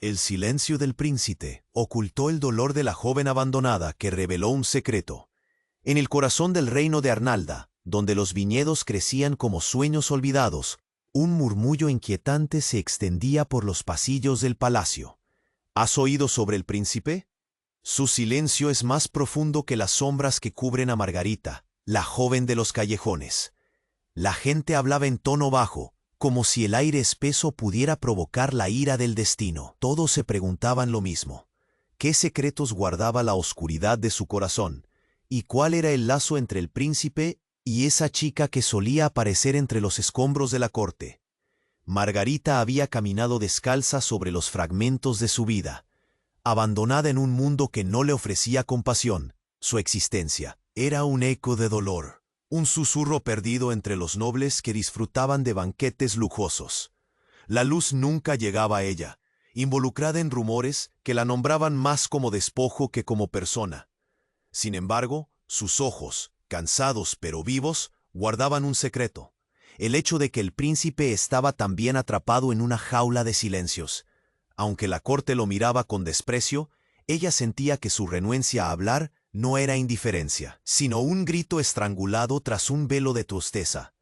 El silencio del príncipe ocultó el dolor de la joven abandonada que reveló un secreto. En el corazón del reino de Arnalda, donde los viñedos crecían como sueños olvidados, un murmullo inquietante se extendía por los pasillos del palacio. ¿Has oído sobre el príncipe? Su silencio es más profundo que las sombras que cubren a Margarita, la joven de los callejones. La gente hablaba en tono bajo, como si el aire espeso pudiera provocar la ira del destino. Todos se preguntaban lo mismo. ¿Qué secretos guardaba la oscuridad de su corazón? ¿Y cuál era el lazo entre el príncipe y esa chica que solía aparecer entre los escombros de la corte? Margarita había caminado descalza sobre los fragmentos de su vida, abandonada en un mundo que no le ofrecía compasión. Su existencia era un eco de dolor, un susurro perdido entre los nobles que disfrutaban de banquetes lujosos. La luz nunca llegaba a ella, involucrada en rumores que la nombraban más como despojo que como persona. Sin embargo, sus ojos, cansados pero vivos, guardaban un secreto: el hecho de que el príncipe estaba también atrapado en una jaula de silencios. Aunque la corte lo miraba con desprecio, ella sentía que su renuencia a hablar no era indiferencia, sino un grito estrangulado tras un velo de tristeza.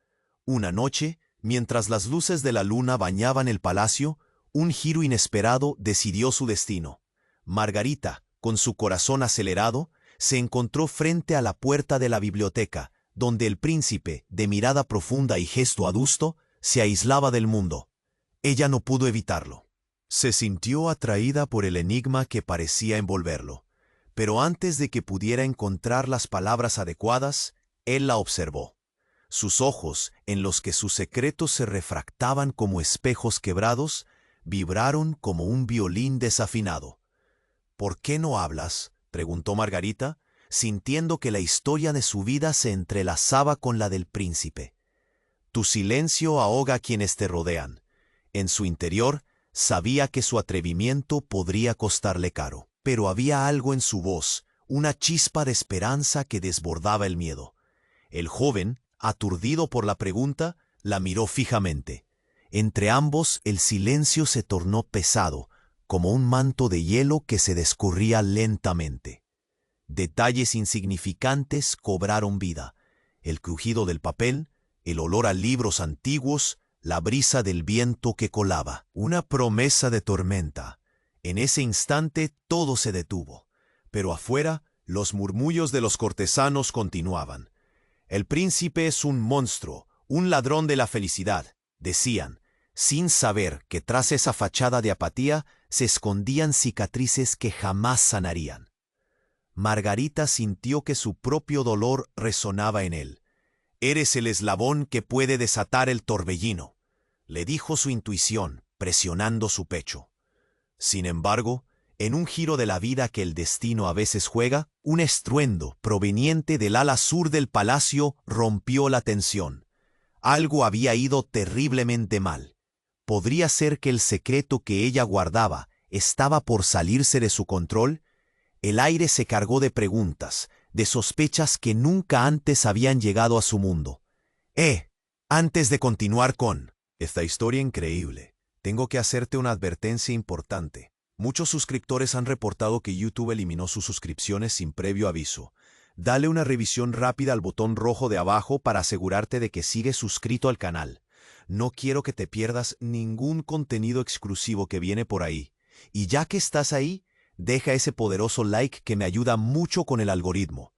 Una noche, mientras las luces de la luna bañaban el palacio, un giro inesperado decidió su destino. Margarita, con su corazón acelerado, se encontró frente a la puerta de la biblioteca, donde el príncipe, de mirada profunda y gesto adusto, se aislaba del mundo. Ella no pudo evitarlo. Se sintió atraída por el enigma que parecía envolverlo, pero antes de que pudiera encontrar las palabras adecuadas, él la observó. Sus ojos, en los que sus secretos se refractaban como espejos quebrados, vibraron como un violín desafinado. «¿Por qué no hablas?», preguntó Margarita, sintiendo que la historia de su vida se entrelazaba con la del príncipe. «Tu silencio ahoga a quienes te rodean». En su interior, sabía que su atrevimiento podría costarle caro, pero había algo en su voz, una chispa de esperanza que desbordaba el miedo. El joven, aturdido por la pregunta, la miró fijamente. Entre ambos el silencio se tornó pesado, como un manto de hielo que se descorría lentamente. Detalles insignificantes cobraron vida: el crujido del papel, el olor a libros antiguos, la brisa del viento que colaba. Una promesa de tormenta. En ese instante todo se detuvo, pero afuera los murmullos de los cortesanos continuaban. «El príncipe es un monstruo, un ladrón de la felicidad», decían, sin saber que tras esa fachada de apatía se escondían cicatrices que jamás sanarían. Margarita sintió que su propio dolor resonaba en él. «Eres el eslabón que puede desatar el torbellino», le dijo su intuición, presionando su pecho. Sin embargo, en un giro de la vida que el destino a veces juega, un estruendo proveniente del ala sur del palacio rompió la tensión. Algo había ido terriblemente mal. ¿Podría ser que el secreto que ella guardaba estaba por salirse de su control? El aire se cargó de preguntas, de sospechas que nunca antes habían llegado a su mundo. Antes de continuar con esta historia increíble, tengo que hacerte una advertencia importante. Muchos suscriptores han reportado que YouTube eliminó sus suscripciones sin previo aviso. Dale una revisión rápida al botón rojo de abajo para asegurarte de que sigues suscrito al canal. No quiero que te pierdas ningún contenido exclusivo que viene por ahí. Y ya que estás ahí, deja ese poderoso like que me ayuda mucho con el algoritmo.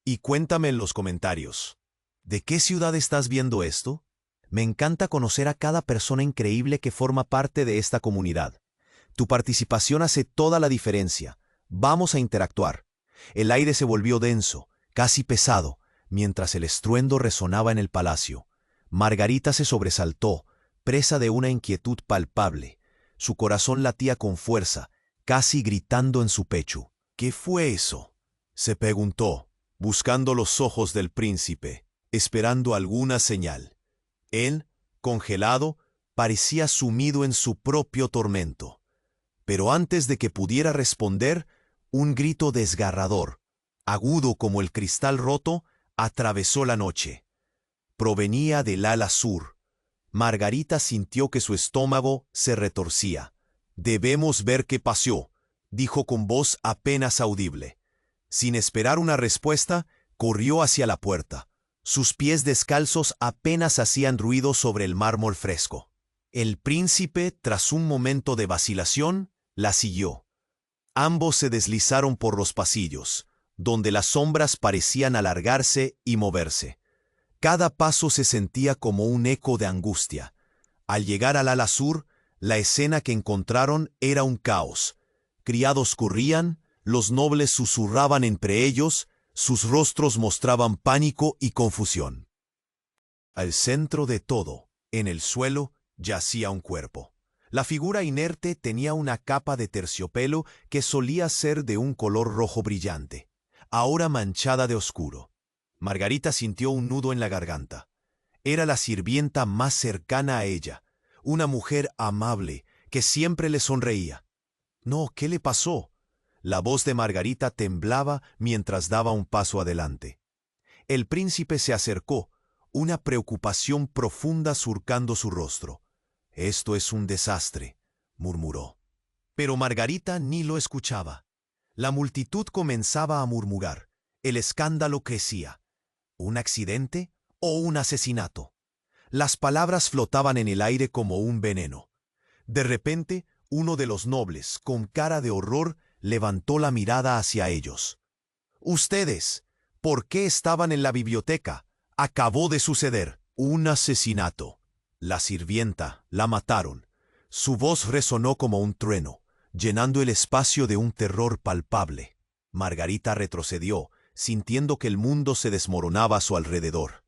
Y cuéntame en los comentarios, ¿de qué ciudad estás viendo esto? Me encanta conocer a cada persona increíble que forma parte de esta comunidad. Tu participación hace toda la diferencia. Vamos a interactuar. El aire se volvió denso, casi pesado, mientras el estruendo resonaba en el palacio. Margarita se sobresaltó, presa de una inquietud palpable. Su corazón latía con fuerza, casi gritando en su pecho. «¿Qué fue eso?», se preguntó, buscando los ojos del príncipe, esperando alguna señal. Él, congelado, parecía sumido en su propio tormento. Pero antes de que pudiera responder, un grito desgarrador, agudo como el cristal roto, atravesó la noche. Provenía del ala sur. Margarita sintió que su estómago se retorcía. Debemos ver qué pasó, dijo con voz apenas audible. Sin esperar una respuesta, corrió hacia la puerta. Sus pies descalzos apenas hacían ruido sobre el mármol fresco. El príncipe, tras un momento de vacilación, la siguió. Ambos se deslizaron por los pasillos, donde las sombras parecían alargarse y moverse. Cada paso se sentía como un eco de angustia. Al llegar al ala sur, la escena que encontraron era un caos. Criados corrían, los nobles susurraban entre ellos, sus rostros mostraban pánico y confusión. Al centro de todo, en el suelo, yacía un cuerpo. La figura inerte tenía una capa de terciopelo que solía ser de un color rojo brillante, ahora manchada de oscuro. Margarita sintió un nudo en la garganta. Era la sirvienta más cercana a ella, una mujer amable que siempre le sonreía. No, ¿qué le pasó? La voz de Margarita temblaba mientras daba un paso adelante. El príncipe se acercó, una preocupación profunda surcando su rostro. «Esto es un desastre», murmuró. Pero Margarita ni lo escuchaba. La multitud comenzaba a murmurar. El escándalo crecía. ¿Un accidente o un asesinato? Las palabras flotaban en el aire como un veneno. De repente, uno de los nobles, con cara de horror, levantó la mirada hacia ellos. «Ustedes, ¿por qué estaban en la biblioteca? Acabó de suceder un asesinato. La sirvienta la mataron». Su voz resonó como un trueno, llenando el espacio de un terror palpable. Margarita retrocedió, sintiendo que el mundo se desmoronaba a su alrededor.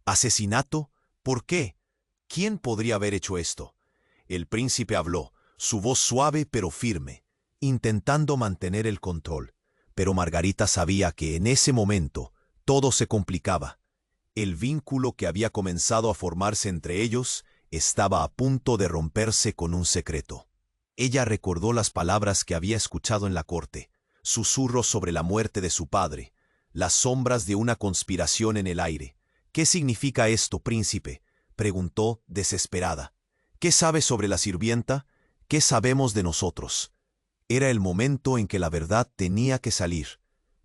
¿Asesinato? ¿Por qué? ¿Quién podría haber hecho esto? El príncipe habló, su voz suave pero firme, intentando mantener el control. Pero Margarita sabía que en ese momento todo se complicaba. El vínculo que había comenzado a formarse entre ellos estaba a punto de romperse con un secreto. Ella recordó las palabras que había escuchado en la corte, susurros sobre la muerte de su padre, las sombras de una conspiración en el aire. «¿Qué significa esto, príncipe?», preguntó desesperada. «¿Qué sabes sobre la sirvienta? ¿Qué sabemos de nosotros?». Era el momento en que la verdad tenía que salir.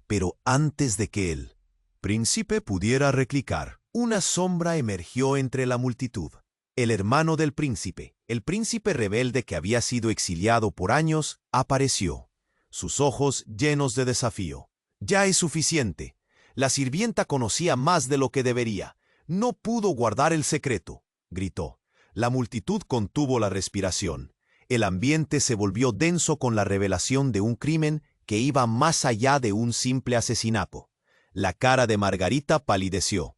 Pero antes de que el príncipe pudiera replicar, una sombra emergió entre la multitud. El hermano del príncipe, el príncipe rebelde que había sido exiliado por años, apareció, sus ojos llenos de desafío. «Ya es suficiente. La sirvienta conocía más de lo que debería. No pudo guardar el secreto», gritó. La multitud contuvo la respiración. El ambiente se volvió denso con la revelación de un crimen que iba más allá de un simple asesinato. La cara de Margarita palideció.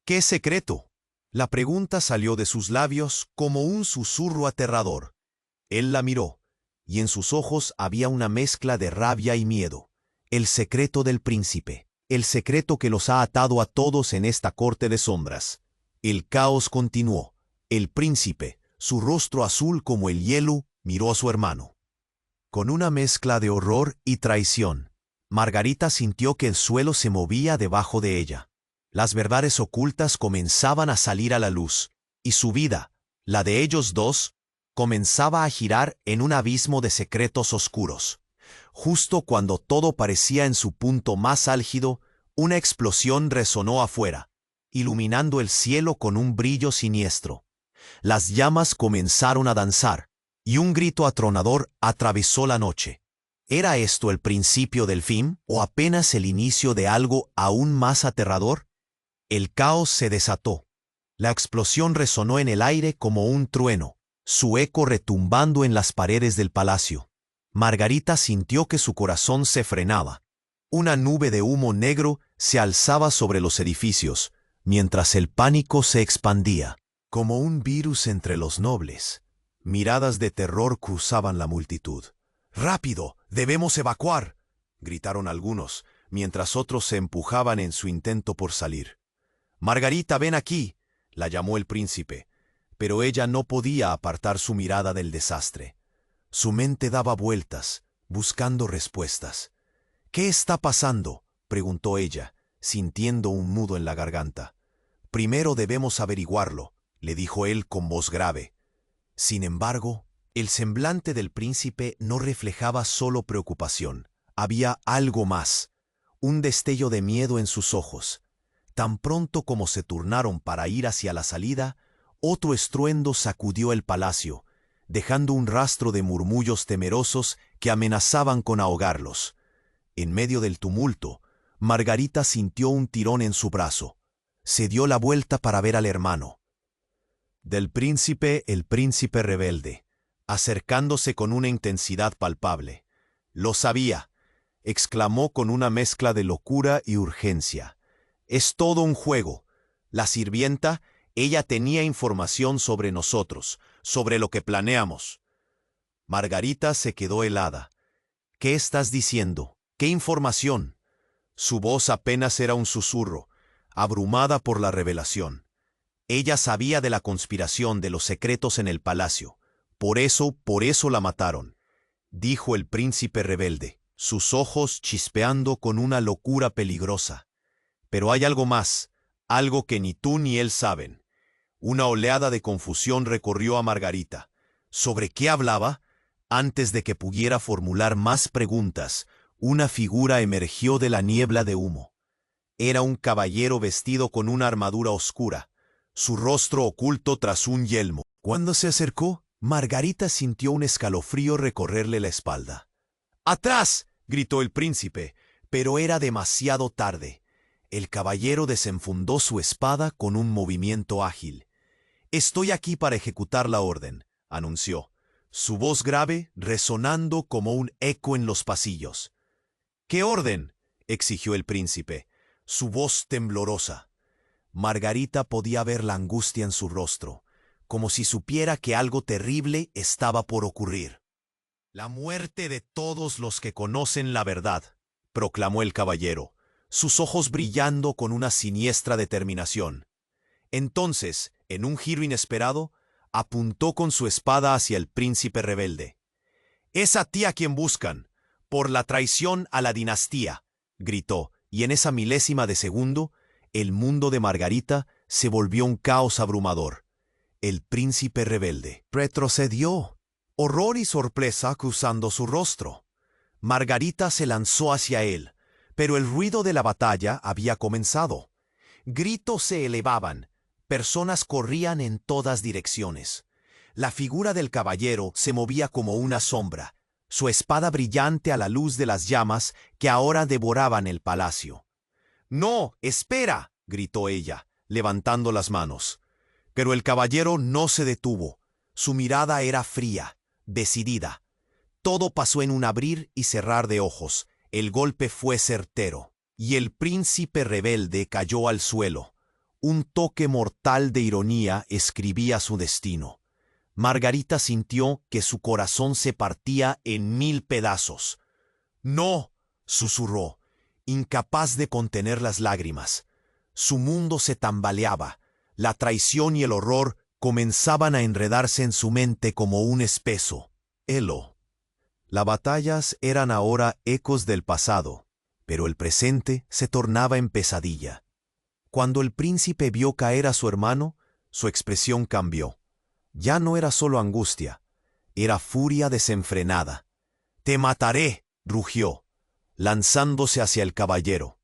«¿Qué secreto?». La pregunta salió de sus labios como un susurro aterrador. Él la miró, y en sus ojos había una mezcla de rabia y miedo. El secreto del príncipe, el secreto que los ha atado a todos en esta corte de sombras. El caos continuó. El príncipe, su rostro azul como el hielo, miró a su hermano. Con una mezcla de horror y traición, Margarita sintió que el suelo se movía debajo de ella. Las verdades ocultas comenzaban a salir a la luz, y su vida, la de ellos dos, comenzaba a girar en un abismo de secretos oscuros. Justo cuando todo parecía en su punto más álgido, una explosión resonó afuera, iluminando el cielo con un brillo siniestro. Las llamas comenzaron a danzar, y un grito atronador atravesó la noche. ¿Era esto el principio del fin o apenas el inicio de algo aún más aterrador? El caos se desató. La explosión resonó en el aire como un trueno, su eco retumbando en las paredes del palacio. Margarita sintió que su corazón se frenaba. Una nube de humo negro se alzaba sobre los edificios, mientras el pánico se expandía, como un virus entre los nobles. Miradas de terror cruzaban la multitud. «¡Rápido! ¡Debemos evacuar!», gritaron algunos, mientras otros se empujaban en su intento por salir. «Margarita, ven aquí», la llamó el príncipe, pero ella no podía apartar su mirada del desastre. Su mente daba vueltas, buscando respuestas. «¿Qué está pasando?», preguntó ella, sintiendo un nudo en la garganta. «Primero debemos averiguarlo», le dijo él con voz grave. Sin embargo, El semblante del príncipe no reflejaba solo preocupación. Había algo más, un destello de miedo en sus ojos. Tan pronto como se turnaron para ir hacia la salida, otro estruendo sacudió el palacio, dejando un rastro de murmullos temerosos que amenazaban con ahogarlos. En medio del tumulto, Margarita sintió un tirón en su brazo. Se dio la vuelta para ver al hermano. Del príncipe, el príncipe rebelde, acercándose con una intensidad palpable. «Lo sabía», exclamó con una mezcla de locura y urgencia. «Es todo un juego. La sirvienta, ella tenía información sobre nosotros, sobre lo que planeamos». Margarita se quedó helada. «¿Qué estás diciendo? ¿Qué información?». Su voz apenas era un susurro, abrumada por la revelación. Ella sabía de la conspiración, de los secretos en el palacio. Por eso la mataron, dijo el príncipe rebelde, sus ojos chispeando con una locura peligrosa. Pero hay algo más, algo que ni tú ni él saben. Una oleada de confusión recorrió a Margarita. ¿Sobre qué hablaba? Antes de que pudiera formular más preguntas, una figura emergió de la niebla de humo. Era un caballero vestido con una armadura oscura, su rostro oculto tras un yelmo. Cuando se acercó, Margarita sintió un escalofrío recorrerle la espalda. «¡Atrás!», gritó el príncipe, pero era demasiado tarde. El caballero desenfundó su espada con un movimiento ágil. «Estoy aquí para ejecutar la orden», anunció, su voz grave resonando como un eco en los pasillos. «¿Qué orden?», exigió el príncipe, su voz temblorosa. Margarita podía ver la angustia en su rostro, como si supiera que algo terrible estaba por ocurrir. «La muerte de todos los que conocen la verdad», proclamó el caballero, sus ojos brillando con una siniestra determinación. Entonces, en un giro inesperado, apuntó con su espada hacia el príncipe rebelde. «Es a ti a quien buscan, por la traición a la dinastía», gritó, y en esa milésima de segundo, el mundo de Margarita se volvió un caos abrumador. El príncipe rebelde retrocedió, horror y sorpresa cruzando su rostro. Margarita se lanzó hacia él, pero el ruido de la batalla había comenzado. Gritos se elevaban, personas corrían en todas direcciones. La figura del caballero se movía como una sombra, su espada brillante a la luz de las llamas que ahora devoraban el palacio. «¡No, espera!», gritó ella, levantando las manos. Pero el caballero no se detuvo. Su mirada era fría, decidida. Todo pasó en un abrir y cerrar de ojos. El golpe fue certero, y el príncipe rebelde cayó al suelo. Un toque mortal de ironía escribía su destino. Margarita sintió que su corazón se partía en 1000 pedazos. «¡No!», susurró, incapaz de contener las lágrimas. Su mundo se tambaleaba. La traición y el horror comenzaban a enredarse en su mente como un espeso halo. Las batallas eran ahora ecos del pasado, pero el presente se tornaba en pesadilla. Cuando el príncipe vio caer a su hermano, su expresión cambió. Ya no era solo angustia, era furia desenfrenada. «Te mataré», rugió, lanzándose hacia el caballero.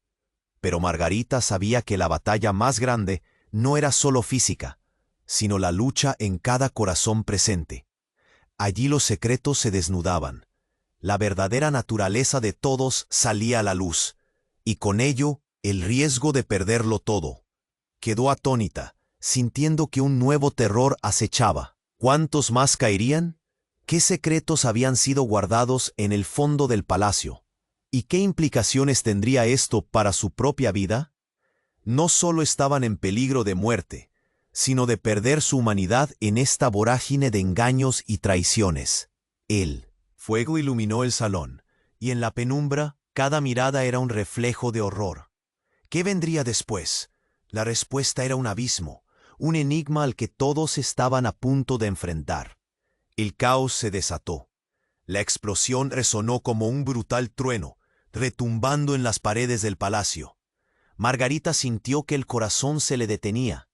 Pero Margarita sabía que la batalla más grande no era solo física, sino la lucha en cada corazón presente. Allí los secretos se desnudaban. La verdadera naturaleza de todos salía a la luz, y con ello el riesgo de perderlo todo. Quedó atónita, sintiendo que un nuevo terror acechaba. ¿Cuántos más caerían? ¿Qué secretos habían sido guardados en el fondo del palacio? ¿Y qué implicaciones tendría esto para su propia vida? No solo estaban en peligro de muerte, sino de perder su humanidad en esta vorágine de engaños y traiciones. El fuego iluminó el salón, y en la penumbra cada mirada era un reflejo de horror. ¿Qué vendría después? La respuesta era un abismo, un enigma al que todos estaban a punto de enfrentar. El caos se desató. La explosión resonó como un brutal trueno, retumbando en las paredes del palacio. Margarita sintió que el corazón se le detenía.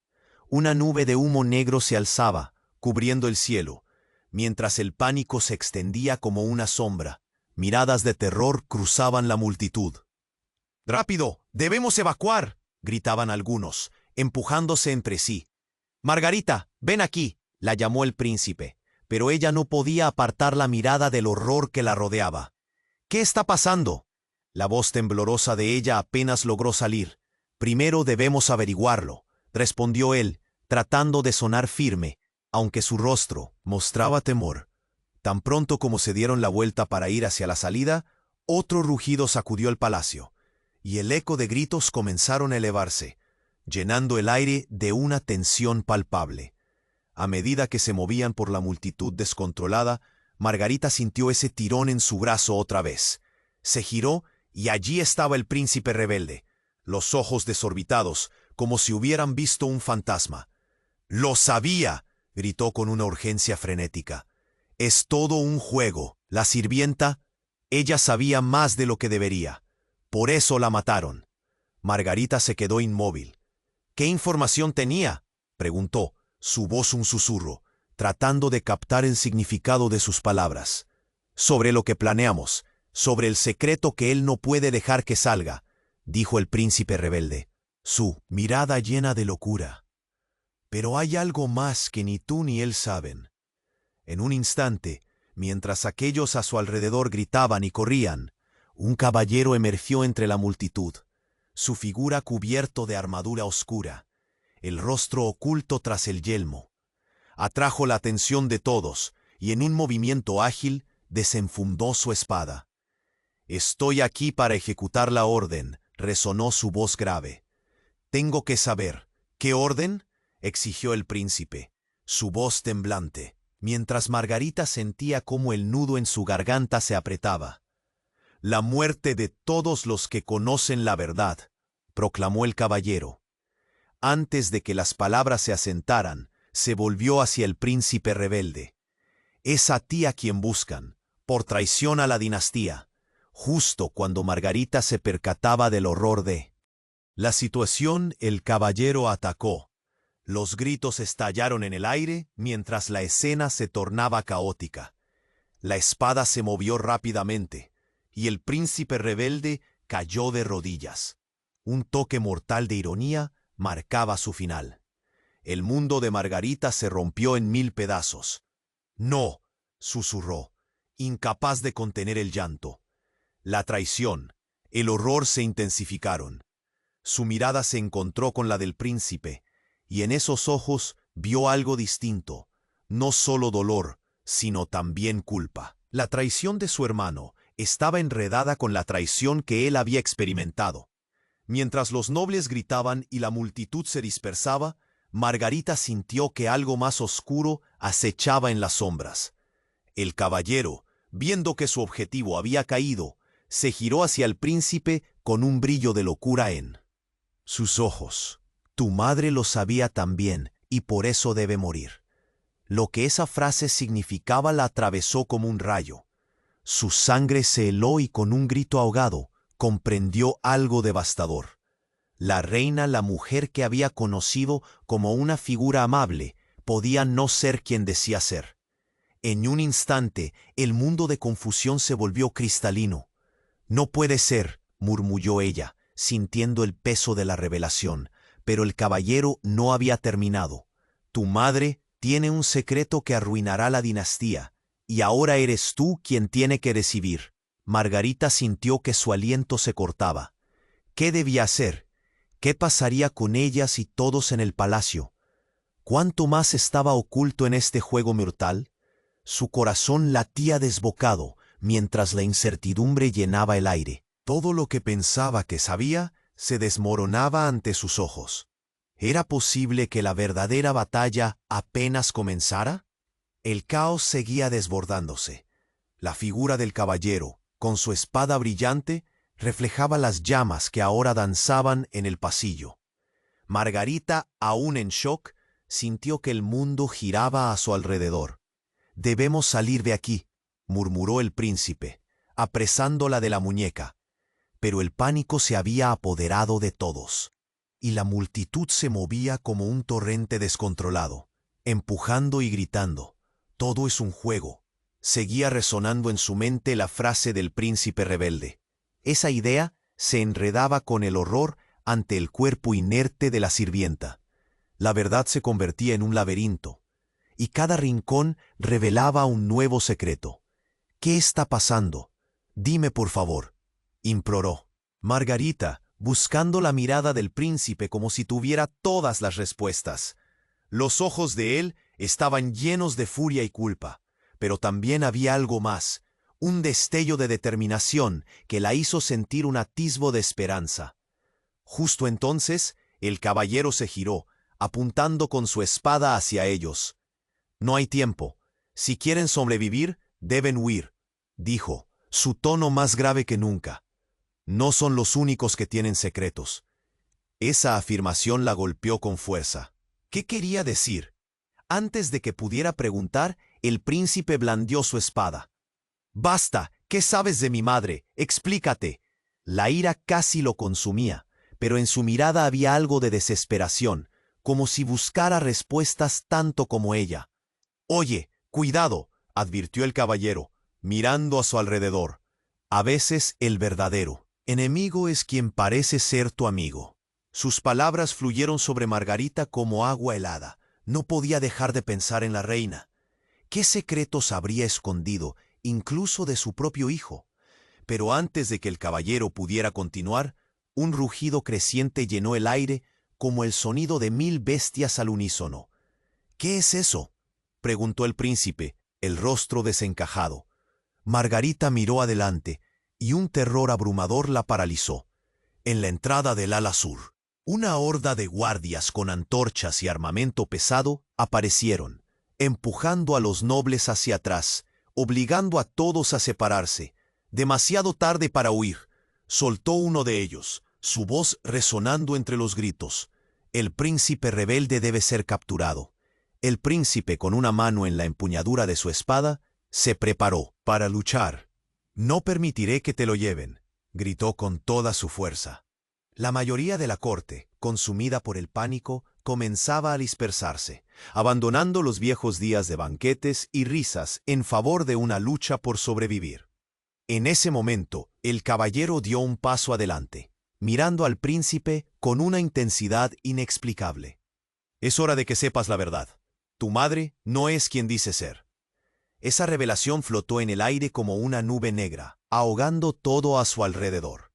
Una nube de humo negro se alzaba, cubriendo el cielo. mientras el pánico se extendía como una sombra. Miradas de terror cruzaban la multitud. «¡Rápido! ¡Debemos evacuar!», gritaban algunos, empujándose entre sí. «Margarita, ven aquí», la llamó el príncipe, pero ella no podía apartar la mirada del horror que la rodeaba. «¿Qué está pasando?». La voz temblorosa de ella apenas logró salir. «Primero debemos averiguarlo», respondió él, tratando de sonar firme, aunque su rostro mostraba temor. Tan pronto como se dieron la vuelta para ir hacia la salida, otro rugido sacudió el palacio, y el eco de gritos comenzaron a elevarse, llenando el aire de una tensión palpable. A medida que se movían por la multitud descontrolada, Margarita sintió ese tirón en su brazo otra vez. Se giró y allí estaba el príncipe rebelde, los ojos desorbitados, como si hubieran visto un fantasma. «¡Lo sabía!», gritó con una urgencia frenética. «Es todo un juego. La sirvienta, ella sabía más de lo que debería. Por eso la mataron». Margarita se quedó inmóvil. «¿Qué información tenía?», preguntó, su voz un susurro, tratando de captar el significado de sus palabras. «Sobre lo que planeamos, sobre el secreto que él no puede dejar que salga», dijo el príncipe rebelde, su mirada llena de locura. «Pero hay algo más que ni tú ni él saben». En un instante, mientras aquellos a su alrededor gritaban y corrían, un caballero emergió entre la multitud, su figura cubierto de armadura oscura, el rostro oculto tras el yelmo. Atrajo la atención de todos y en un movimiento ágil desenfundó su espada. «Estoy aquí para ejecutar la orden», resonó su voz grave. «Tengo que saber, ¿qué orden?», exigió el príncipe, su voz temblante, mientras Margarita sentía cómo el nudo en su garganta se apretaba. «La muerte de todos los que conocen la verdad», proclamó el caballero. Antes de que las palabras se asentaran, se volvió hacia el príncipe rebelde. «Es a ti a quien buscan, por traición a la dinastía», justo cuando Margarita se percataba del horror de la situación, el caballero atacó. Los gritos estallaron en el aire mientras la escena se tornaba caótica. La espada se movió rápidamente, y el príncipe rebelde cayó de rodillas. Un toque mortal de ironía marcaba su final. El mundo de Margarita se rompió en 1000 pedazos. «No», susurró, incapaz de contener el llanto. La traición, el horror se intensificaron. Su mirada se encontró con la del príncipe, y en esos ojos vio algo distinto, no solo dolor, sino también culpa. La traición de su hermano estaba enredada con la traición que él había experimentado. Mientras los nobles gritaban y la multitud se dispersaba, Margarita sintió que algo más oscuro acechaba en las sombras. El caballero, viendo que su objetivo había caído, se giró hacia el príncipe con un brillo de locura en sus ojos. «Tu madre lo sabía también, y por eso debe morir». Lo que esa frase significaba la atravesó como un rayo. Su sangre se heló y con un grito ahogado, comprendió algo devastador. La reina, la mujer que había conocido como una figura amable, podía no ser quien decía ser. En un instante, el mundo de confusión se volvió cristalino. «No puede ser», murmulló ella, sintiendo el peso de la revelación, pero el caballero no había terminado. «Tu madre tiene un secreto que arruinará la dinastía, y ahora eres tú quien tiene que decidir». Margarita sintió que su aliento se cortaba. ¿Qué debía hacer? ¿Qué pasaría con ellas y todos en el palacio? ¿Cuánto más estaba oculto en este juego mortal? Su corazón latía desbocado, mientras la incertidumbre llenaba el aire. Todo lo que pensaba que sabía se desmoronaba ante sus ojos. ¿Era posible que la verdadera batalla apenas comenzara? El caos seguía desbordándose. La figura del caballero, con su espada brillante, reflejaba las llamas que ahora danzaban en el pasillo. Margarita, aún en shock, sintió que el mundo giraba a su alrededor. «Debemos salir de aquí», murmuró el príncipe, apresándola de la muñeca. Pero el pánico se había apoderado de todos, y la multitud se movía como un torrente descontrolado, empujando y gritando. Todo es un juego. Seguía resonando en su mente la frase del príncipe rebelde. Esa idea se enredaba con el horror ante el cuerpo inerte de la sirvienta. La verdad se convertía en un laberinto, y cada rincón revelaba un nuevo secreto. ¿Qué está pasando? Dime por favor, imploró. Margarita, buscando la mirada del príncipe como si tuviera todas las respuestas. Los ojos de él estaban llenos de furia y culpa, pero también había algo más, un destello de determinación que la hizo sentir un atisbo de esperanza. Justo entonces, el caballero se giró, apuntando con su espada hacia ellos. No hay tiempo. Si quieren sobrevivir, deben huir, dijo, su tono más grave que nunca. No son los únicos que tienen secretos. Esa afirmación la golpeó con fuerza. ¿Qué quería decir? Antes de que pudiera preguntar, el príncipe blandió su espada. «Basta, ¿qué sabes de mi madre? Explícate». La ira casi lo consumía, pero en su mirada había algo de desesperación, como si buscara respuestas tanto como ella. «Oye, cuidado», advirtió el caballero, mirando a su alrededor. «A veces el verdadero enemigo es quien parece ser tu amigo». Sus palabras fluyeron sobre Margarita como agua helada. No podía dejar de pensar en la reina. ¿Qué secretos habría escondido, incluso de su propio hijo? Pero antes de que el caballero pudiera continuar, un rugido creciente llenó el aire como el sonido de 1000 bestias al unísono. «¿Qué es eso?», preguntó el príncipe, el rostro desencajado. Margarita miró adelante, y un terror abrumador la paralizó. En la entrada del ala sur, una horda de guardias con antorchas y armamento pesado aparecieron, empujando a los nobles hacia atrás, obligando a todos a separarse. Demasiado tarde para huir, soltó uno de ellos, su voz resonando entre los gritos. «El príncipe rebelde debe ser capturado». El príncipe, con una mano en la empuñadura de su espada, se preparó para luchar. «No permitiré que te lo lleven», gritó con toda su fuerza. La mayoría de la corte, consumida por el pánico, comenzaba a dispersarse, abandonando los viejos días de banquetes y risas en favor de una lucha por sobrevivir. En ese momento, el caballero dio un paso adelante, mirando al príncipe con una intensidad inexplicable. «Es hora de que sepas la verdad. Tu madre no es quien dice ser». Esa revelación flotó en el aire como una nube negra, ahogando todo a su alrededor.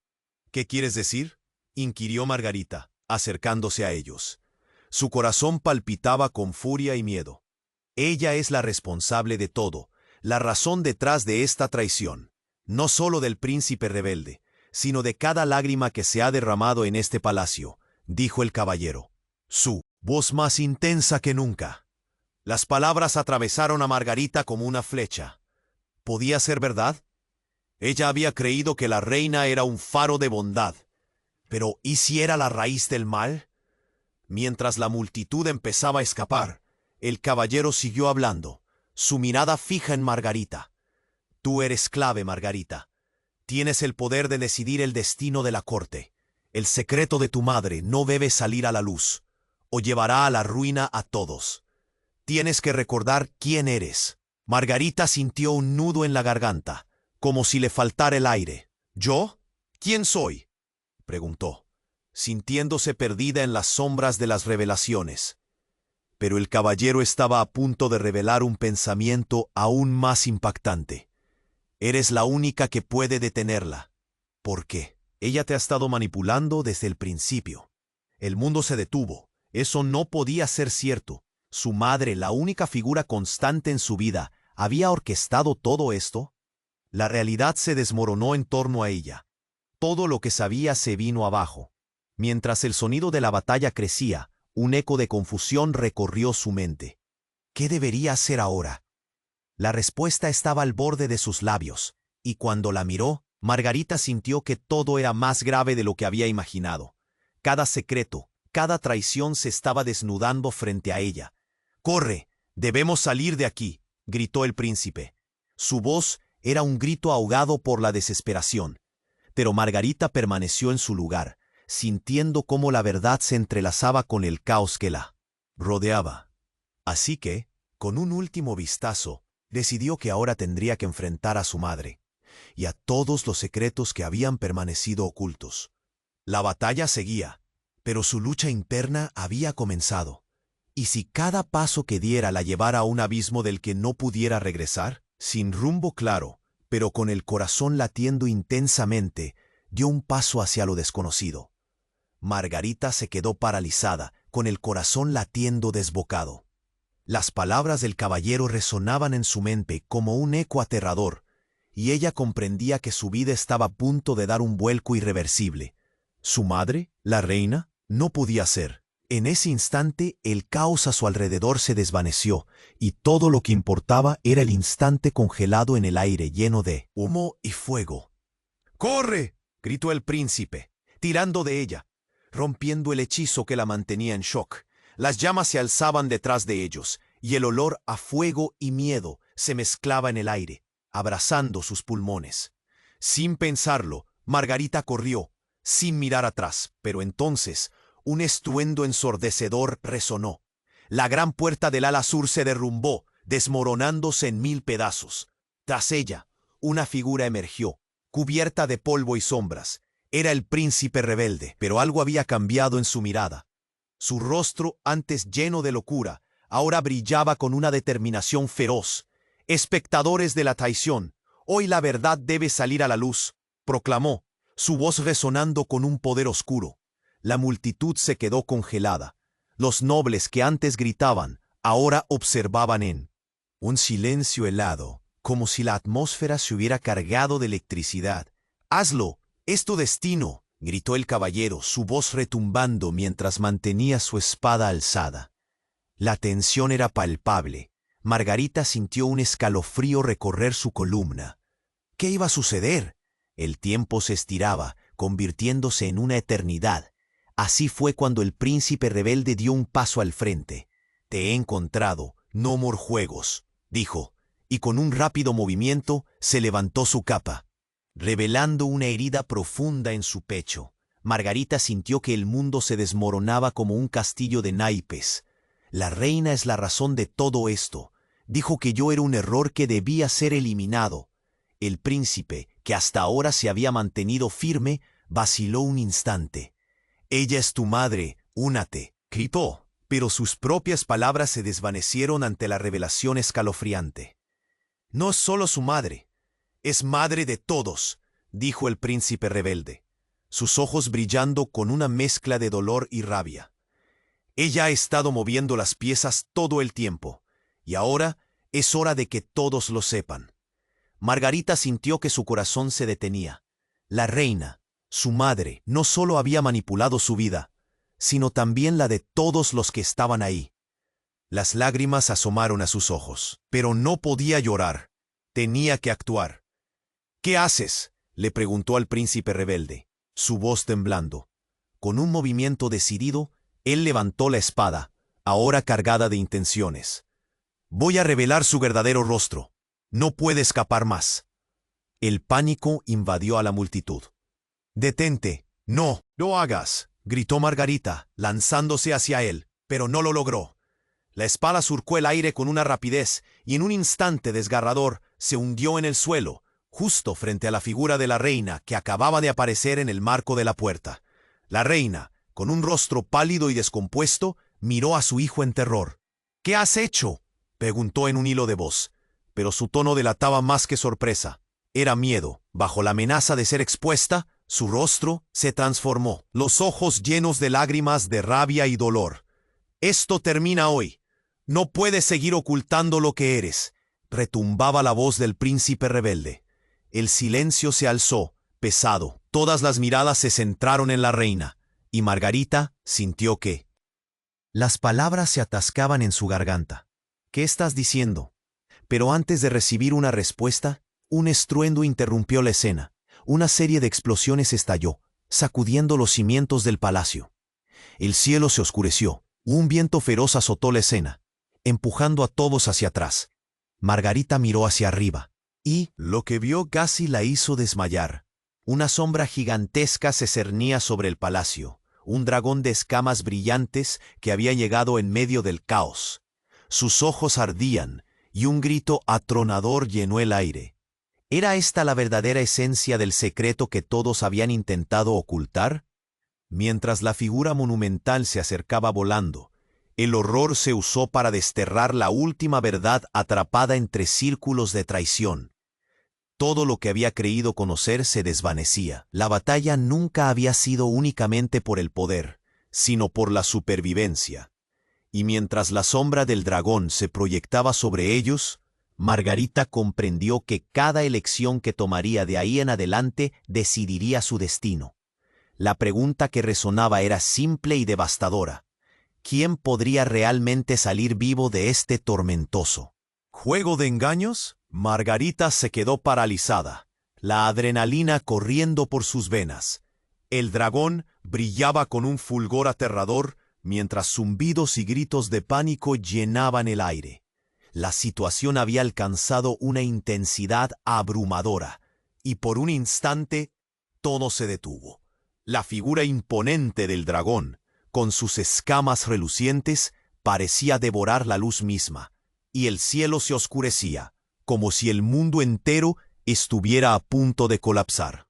«¿Qué quieres decir?», inquirió Margarita, acercándose a ellos. Su corazón palpitaba con furia y miedo. Ella es la responsable de todo, la razón detrás de esta traición, no solo del príncipe rebelde, sino de cada lágrima que se ha derramado en este palacio, dijo el caballero, su voz más intensa que nunca. Las palabras atravesaron a Margarita como una flecha. ¿Podía ser verdad? Ella había creído que la reina era un faro de bondad. Pero ¿y si era la raíz del mal? Mientras la multitud empezaba a escapar, el caballero siguió hablando, su mirada fija en Margarita. «Tú eres clave, Margarita. Tienes el poder de decidir el destino de la corte. El secreto de tu madre no debe salir a la luz, o llevará a la ruina a todos. Tienes que recordar quién eres». Margarita sintió un nudo en la garganta, como si le faltara el aire. «¿Yo? ¿Quién soy?», preguntó, sintiéndose perdida en las sombras de las revelaciones. Pero el caballero estaba a punto de revelar un pensamiento aún más impactante. «Eres la única que puede detenerla». «¿Por qué?». «Ella te ha estado manipulando desde el principio». El mundo se detuvo. Eso no podía ser cierto. Su madre, la única figura constante en su vida, ¿había orquestado todo esto? La realidad se desmoronó en torno a ella. Todo lo que sabía se vino abajo. Mientras el sonido de la batalla crecía, un eco de confusión recorrió su mente. ¿Qué debería hacer ahora? La respuesta estaba al borde de sus labios, y cuando la miró, Margarita sintió que todo era más grave de lo que había imaginado. Cada secreto, cada traición se estaba desnudando frente a ella. «¡Corre! Debemos salir de aquí», gritó el príncipe. Su voz era un grito ahogado por la desesperación. Pero Margarita permaneció en su lugar, sintiendo cómo la verdad se entrelazaba con el caos que la rodeaba. «Así que», Con un último vistazo, decidió que ahora tendría que enfrentar a su madre y a todos los secretos que habían permanecido ocultos. La batalla seguía, pero su lucha interna había comenzado. ¿Y si cada paso que diera la llevara a un abismo del que no pudiera regresar? Sin rumbo claro, pero con el corazón latiendo intensamente, dio un paso hacia lo desconocido. Margarita se quedó paralizada, con el corazón latiendo desbocado. Las palabras del caballero resonaban en su mente como un eco aterrador, y ella comprendía que su vida estaba a punto de dar un vuelco irreversible. ¿Su madre, la reina? No podía ser. En ese instante, el caos a su alrededor se desvaneció, y todo lo que importaba era el instante congelado en el aire lleno de humo y fuego. ¡Corre!, gritó el príncipe, tirando de ella, rompiendo el hechizo que la mantenía en shock. Las llamas se alzaban detrás de ellos, y el olor a fuego y miedo se mezclaba en el aire, abrazando sus pulmones. Sin pensarlo, Margarita corrió, sin mirar atrás, pero entonces un estruendo ensordecedor resonó. La gran puerta del ala sur se derrumbó, desmoronándose en 1000 pedazos. Tras ella, una figura emergió, cubierta de polvo y sombras. Era el príncipe rebelde, pero algo había cambiado en su mirada. Su rostro, antes lleno de locura, ahora brillaba con una determinación feroz. «Espectadores de la traición, hoy la verdad debe salir a la luz», proclamó, su voz resonando con un poder oscuro. La multitud se quedó congelada. Los nobles que antes gritaban, ahora observaban en un silencio helado, como si la atmósfera se hubiera cargado de electricidad. «Hazlo, es tu destino», gritó el caballero, su voz retumbando mientras mantenía su espada alzada. La tensión era palpable. Margarita sintió un escalofrío recorrer su columna. ¿Qué iba a suceder? El tiempo se estiraba, convirtiéndose en una eternidad. Así fue cuando el príncipe rebelde dio un paso al frente. «Te he encontrado, no more juegos», dijo, y con un rápido movimiento se levantó su capa, revelando una herida profunda en su pecho. Margarita sintió que el mundo se desmoronaba como un castillo de naipes. «La reina es la razón de todo esto. Dijo que yo era un error que debía ser eliminado». El príncipe, que hasta ahora se había mantenido firme, vaciló un instante. «Ella es tu madre, únate», gritó, pero sus propias palabras se desvanecieron ante la revelación escalofriante. «No es solo su madre, es madre de todos», dijo el príncipe rebelde, sus ojos brillando con una mezcla de dolor y rabia. «Ella ha estado moviendo las piezas todo el tiempo, y ahora es hora de que todos lo sepan». Margarita sintió que su corazón se detenía. La reina, su madre, no solo había manipulado su vida, sino también la de todos los que estaban ahí. Las lágrimas asomaron a sus ojos, pero no podía llorar. Tenía que actuar. «¿Qué haces?», le preguntó al príncipe rebelde, su voz temblando. Con un movimiento decidido, él levantó la espada, ahora cargada de intenciones. «Voy a revelar su verdadero rostro. No puede escapar más». El pánico invadió a la multitud. «Detente, no, no hagas», gritó Margarita, lanzándose hacia él, pero no lo logró. La espada surcó el aire con una rapidez y en un instante desgarrador se hundió en el suelo, justo frente a la figura de la reina que acababa de aparecer en el marco de la puerta. La reina, con un rostro pálido y descompuesto, miró a su hijo en terror. «¿Qué has hecho?», preguntó en un hilo de voz, pero su tono delataba más que sorpresa. Era miedo. Bajo la amenaza de ser expuesta, su rostro se transformó, los ojos llenos de lágrimas de rabia y dolor. «Esto termina hoy. No puedes seguir ocultando lo que eres», retumbaba la voz del príncipe rebelde. El silencio se alzó, pesado. Todas las miradas se centraron en la reina, y Margarita sintió que las palabras se atascaban en su garganta. «¿Qué estás diciendo?». Pero antes de recibir una respuesta, un estruendo interrumpió la escena. Una serie de explosiones estalló, sacudiendo los cimientos del palacio. El cielo se oscureció. Un viento feroz azotó la escena, empujando a todos hacia atrás. Margarita miró hacia arriba, y lo que vio casi la hizo desmayar. Una sombra gigantesca se cernía sobre el palacio, un dragón de escamas brillantes que había llegado en medio del caos. sus ojos ardían, y un grito atronador llenó el aire. ¿Era esta la verdadera esencia del secreto que todos habían intentado ocultar? Mientras la figura monumental se acercaba volando, el horror se usó para desterrar la última verdad atrapada entre círculos de traición. Todo lo que había creído conocer se desvanecía. La batalla nunca había sido únicamente por el poder, sino por la supervivencia. Y mientras la sombra del dragón se proyectaba sobre ellos, Margarita comprendió que cada elección que tomaría de ahí en adelante decidiría su destino. La pregunta que resonaba era simple y devastadora. ¿Quién podría realmente salir vivo de este tormentoso juego de engaños? Margarita se quedó paralizada, la adrenalina corriendo por sus venas. El dragón brillaba con un fulgor aterrador, mientras zumbidos y gritos de pánico llenaban el aire. La situación había alcanzado una intensidad abrumadora, y por un instante todo se detuvo. La figura imponente del dragón, con sus escamas relucientes, parecía devorar la luz misma, y el cielo se oscurecía, como si el mundo entero estuviera a punto de colapsar.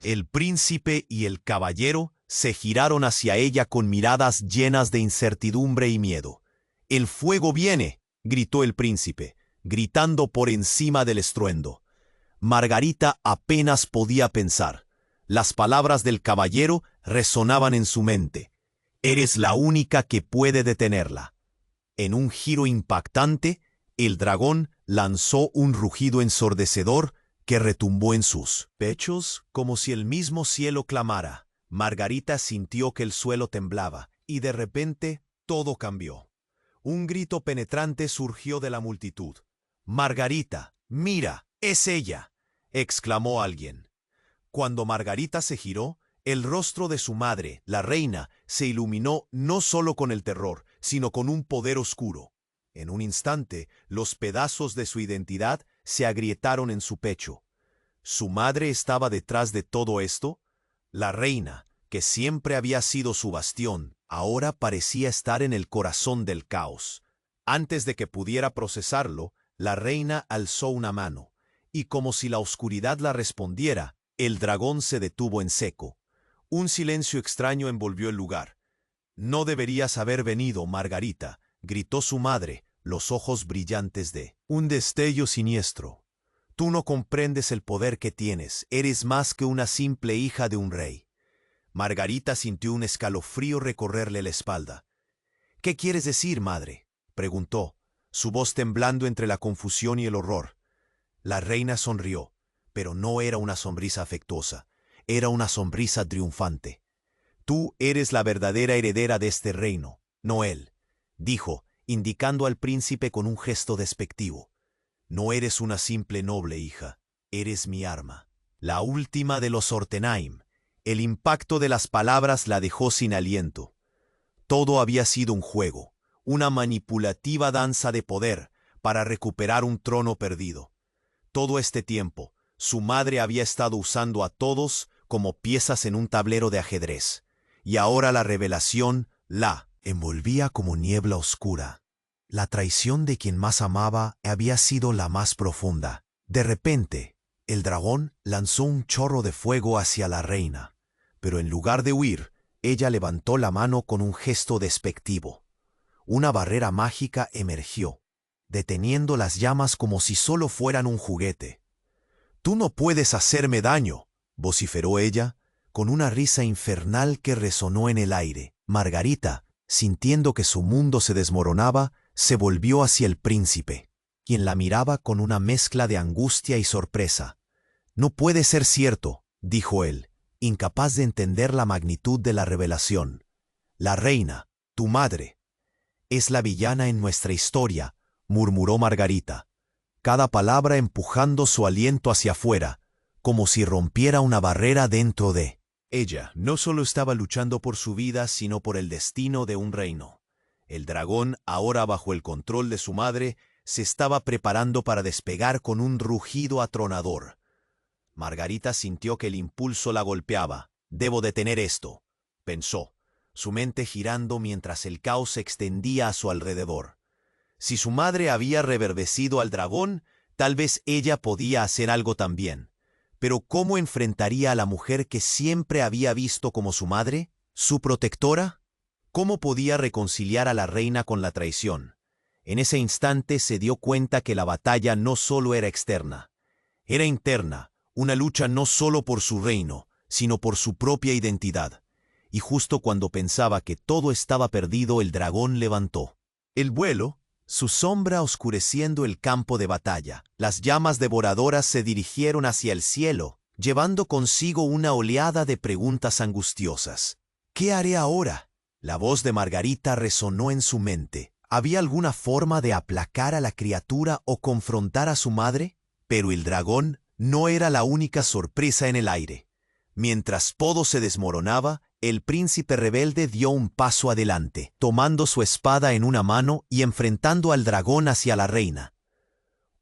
El príncipe y el caballero se giraron hacia ella con miradas llenas de incertidumbre y miedo. «¡El fuego viene!», gritó el príncipe, gritando por encima del estruendo. Margarita apenas podía pensar. Las palabras del caballero resonaban en su mente. «Eres la única que puede detenerla». En un giro impactante, el dragón lanzó un rugido ensordecedor que retumbó en sus pechos como si el mismo cielo clamara. Margarita sintió que el suelo temblaba, y de repente todo cambió. Un grito penetrante surgió de la multitud. «¡Margarita, mira, es ella!», exclamó alguien. Cuando Margarita se giró, el rostro de su madre, la reina, se iluminó no solo con el terror, sino con un poder oscuro. En un instante, los pedazos de su identidad se agrietaron en su pecho. ¿Su madre estaba detrás de todo esto? La reina, que siempre había sido su bastión, ahora parecía estar en el corazón del caos. Antes de que pudiera procesarlo, la reina alzó una mano, y como si la oscuridad la respondiera, el dragón se detuvo en seco. Un silencio extraño envolvió el lugar. «No deberías haber venido, Margarita», gritó su madre, los ojos brillantes de un destello siniestro. «Tú no comprendes el poder que tienes, eres más que una simple hija de un rey». Margarita sintió un escalofrío recorrerle la espalda. «¿Qué quieres decir, madre?», preguntó, su voz temblando entre la confusión y el horror. La reina sonrió, pero no era una sonrisa afectuosa, era una sonrisa triunfante. «Tú eres la verdadera heredera de este reino, no él», dijo, indicando al príncipe con un gesto despectivo. «No eres una simple noble hija, eres mi arma, la última de los Ortenheim». El impacto de las palabras la dejó sin aliento. Todo había sido un juego, una manipulativa danza de poder para recuperar un trono perdido. Todo este tiempo, su madre había estado usando a todos como piezas en un tablero de ajedrez, y ahora la revelación la envolvía como niebla oscura. La traición de quien más amaba había sido la más profunda. De repente, el dragón lanzó un chorro de fuego hacia la reina, pero en lugar de huir, ella levantó la mano con un gesto despectivo. Una barrera mágica emergió, deteniendo las llamas como si solo fueran un juguete. «Tú no puedes hacerme daño», vociferó ella, con una risa infernal que resonó en el aire. Margarita, sintiendo que su mundo se desmoronaba, se volvió hacia el príncipe, quien la miraba con una mezcla de angustia y sorpresa. «No puede ser cierto», dijo él, incapaz de entender la magnitud de la revelación. «La reina, tu madre, es la villana en nuestra historia», murmuró Margarita, cada palabra empujando su aliento hacia afuera, como si rompiera una barrera dentro de ella. No solo estaba luchando por su vida, sino por el destino de un reino. El dragón, ahora bajo el control de su madre, se estaba preparando para despegar con un rugido atronador. Margarita sintió que el impulso la golpeaba. «Debo detener esto», pensó, su mente girando mientras el caos se extendía a su alrededor. Si su madre había reverdecido al dragón, tal vez ella podía hacer algo también. Pero ¿cómo enfrentaría a la mujer que siempre había visto como su madre, su protectora? ¿Cómo podía reconciliar a la reina con la traición? En ese instante se dio cuenta que la batalla no solo era externa, era interna, una lucha no solo por su reino, sino por su propia identidad. Y justo cuando pensaba que todo estaba perdido, el dragón levantó el vuelo, su sombra oscureciendo el campo de batalla. Las llamas devoradoras se dirigieron hacia el cielo, llevando consigo una oleada de preguntas angustiosas. ¿Qué haré ahora? La voz de Margarita resonó en su mente. ¿Había alguna forma de aplacar a la criatura o confrontar a su madre? Pero el dragón no era la única sorpresa en el aire. Mientras todo se desmoronaba, el príncipe rebelde dio un paso adelante, tomando su espada en una mano y enfrentando al dragón hacia la reina.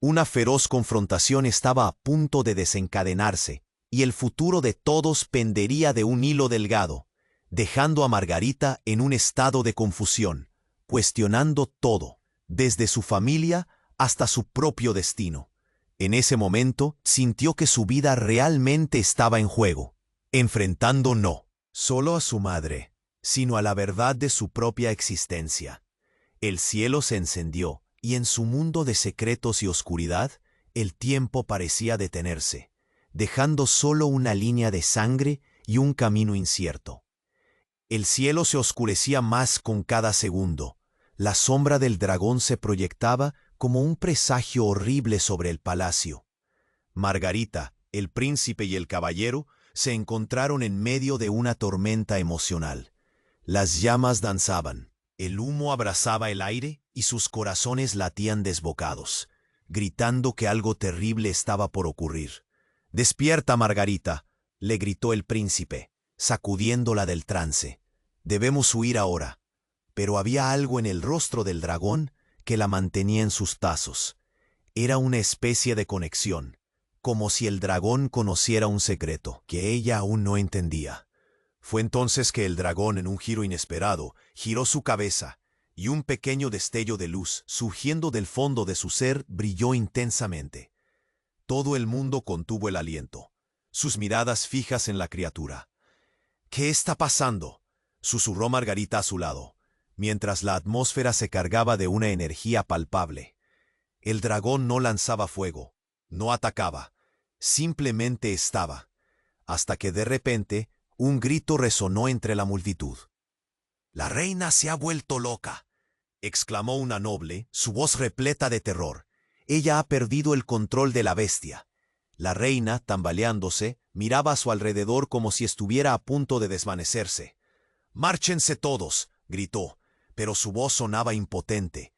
Una feroz confrontación estaba a punto de desencadenarse, y el futuro de todos pendería de un hilo delgado, dejando a Margarita en un estado de confusión, cuestionando todo, desde su familia hasta su propio destino. En ese momento sintió que su vida realmente estaba en juego, enfrentando no solo a su madre, sino a la verdad de su propia existencia. El cielo se encendió, y en su mundo de secretos y oscuridad, el tiempo parecía detenerse, dejando solo una línea de sangre y un camino incierto. El cielo se oscurecía más con cada segundo. La sombra del dragón se proyectaba como un presagio horrible sobre el palacio. Margarita, el príncipe y el caballero se encontraron en medio de una tormenta emocional. Las llamas danzaban, el humo abrazaba el aire y sus corazones latían desbocados, gritando que algo terrible estaba por ocurrir. «Despierta, Margarita», le gritó el príncipe, sacudiéndola del trance. «Debemos huir ahora». Pero había algo en el rostro del dragón que la mantenía en sus tazos. Era una especie de conexión, como si el dragón conociera un secreto que ella aún no entendía. Fue entonces que el dragón, en un giro inesperado, giró su cabeza, y un pequeño destello de luz, surgiendo del fondo de su ser, brilló intensamente. Todo el mundo contuvo el aliento, sus miradas fijas en la criatura. «¿Qué está pasando?», susurró Margarita a su lado, mientras la atmósfera se cargaba de una energía palpable. El dragón no lanzaba fuego, no atacaba, simplemente estaba, hasta que de repente un grito resonó entre la multitud. «La reina se ha vuelto loca», exclamó una noble, su voz repleta de terror. «Ella ha perdido el control de la bestia». La reina, tambaleándose, miraba a su alrededor como si estuviera a punto de desvanecerse. «¡Márchense todos!», gritó, pero su voz sonaba impotente.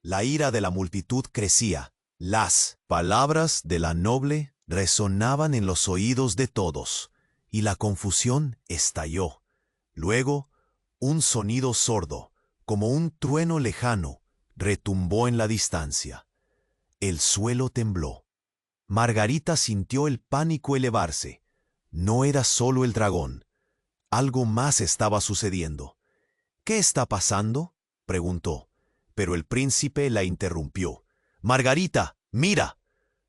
La ira de la multitud crecía. Las palabras de la noble resonaban en los oídos de todos, y la confusión estalló. Luego, un sonido sordo, como un trueno lejano, retumbó en la distancia. El suelo tembló. Margarita sintió el pánico elevarse. No era solo el dragón. Algo más estaba sucediendo. «¿Qué está pasando?», preguntó, pero el príncipe la interrumpió. «Margarita, mira».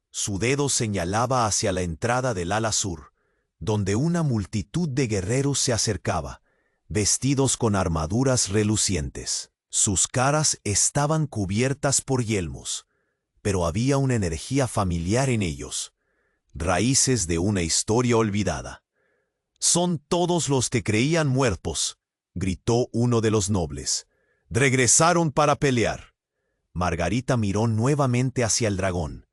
Su dedo señalaba hacia la entrada del ala sur, donde una multitud de guerreros se acercaba, vestidos con armaduras relucientes. Sus caras estaban cubiertas por yelmos, pero había una energía familiar en ellos, raíces de una historia olvidada. «Son todos los que creían muertos», gritó uno de los nobles. «Regresaron para pelear». Margarita miró nuevamente hacia el dragón.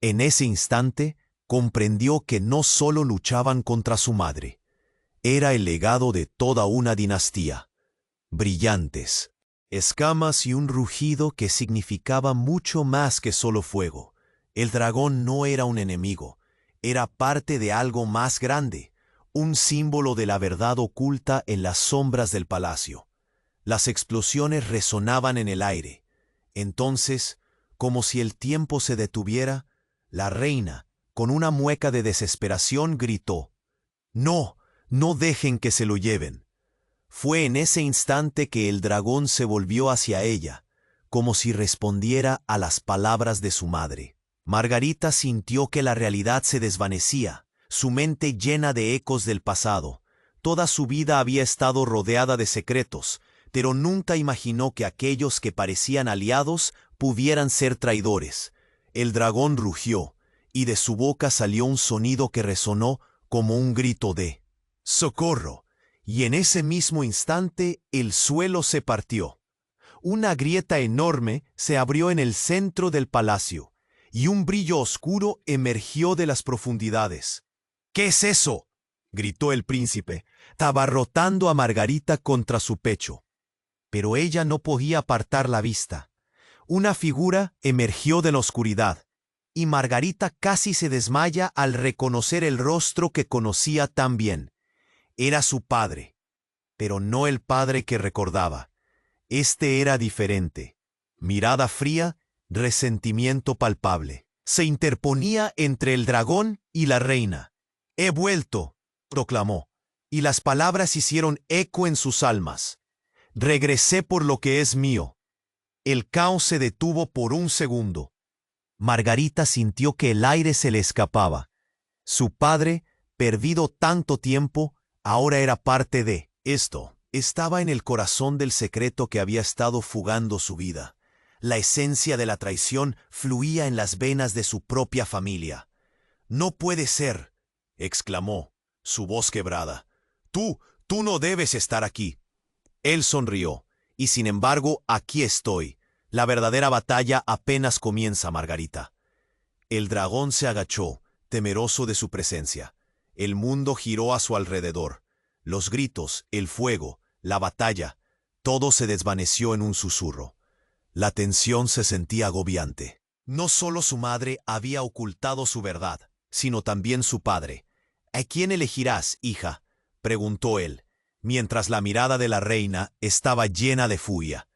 En ese instante comprendió que no solo luchaban contra su madre, era el legado de toda una dinastía. Brillantes escamas y un rugido que significaba mucho más que solo fuego. El dragón no era un enemigo, era parte de algo más grande, un símbolo de la verdad oculta en las sombras del palacio. Las explosiones resonaban en el aire. Entonces, como si el tiempo se detuviera, la reina, con una mueca de desesperación, gritó: «No, no dejen que se lo lleven». Fue en ese instante que el dragón se volvió hacia ella, como si respondiera a las palabras de su madre. Margarita sintió que la realidad se desvanecía, su mente llena de ecos del pasado. Toda su vida había estado rodeada de secretos, pero nunca imaginó que aquellos que parecían aliados pudieran ser traidores. El dragón rugió, y de su boca salió un sonido que resonó como un grito de ¡socorro! Y en ese mismo instante el suelo se partió. Una grieta enorme se abrió en el centro del palacio, y un brillo oscuro emergió de las profundidades. ¿Qué es eso?, gritó el príncipe, abarrotando a Margarita contra su pecho. Pero ella no podía apartar la vista. Una figura emergió de la oscuridad, y Margarita casi se desmaya al reconocer el rostro que conocía tan bien. Era su padre, pero no el padre que recordaba. Este era diferente. Mirada fría, resentimiento palpable. Se interponía entre el dragón y la reina. «He vuelto», proclamó, y las palabras hicieron eco en sus almas. «Regresé por lo que es mío». El caos se detuvo por un segundo. Margarita sintió que el aire se le escapaba. Su padre, perdido tanto tiempo, ahora era parte de esto. Estaba en el corazón del secreto que había estado fugando su vida. La esencia de la traición fluía en las venas de su propia familia. «No puede ser», exclamó, su voz quebrada. Tú no debes estar aquí». Él sonrió, y sin embargo, aquí estoy. La verdadera batalla apenas comienza, Margarita. El dragón se agachó, temeroso de su presencia. El mundo giró a su alrededor. Los gritos, el fuego, la batalla, todo se desvaneció en un susurro. La tensión se sentía agobiante. No solo su madre había ocultado su verdad, sino también su padre. «¿A quién elegirás, hija?», preguntó él, mientras la mirada de la reina estaba llena de furia.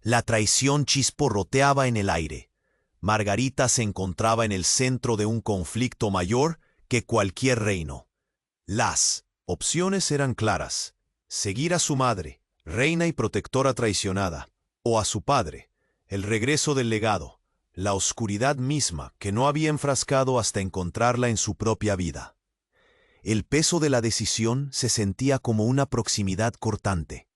La traición chisporroteaba en el aire. Margarita se encontraba en el centro de un conflicto mayor que cualquier reino. Las opciones eran claras: seguir a su madre, reina y protectora traicionada, o a su padre, el regreso del legado, la oscuridad misma que no había enfrascado hasta encontrarla en su propia vida. El peso de la decisión se sentía como una proximidad cortante.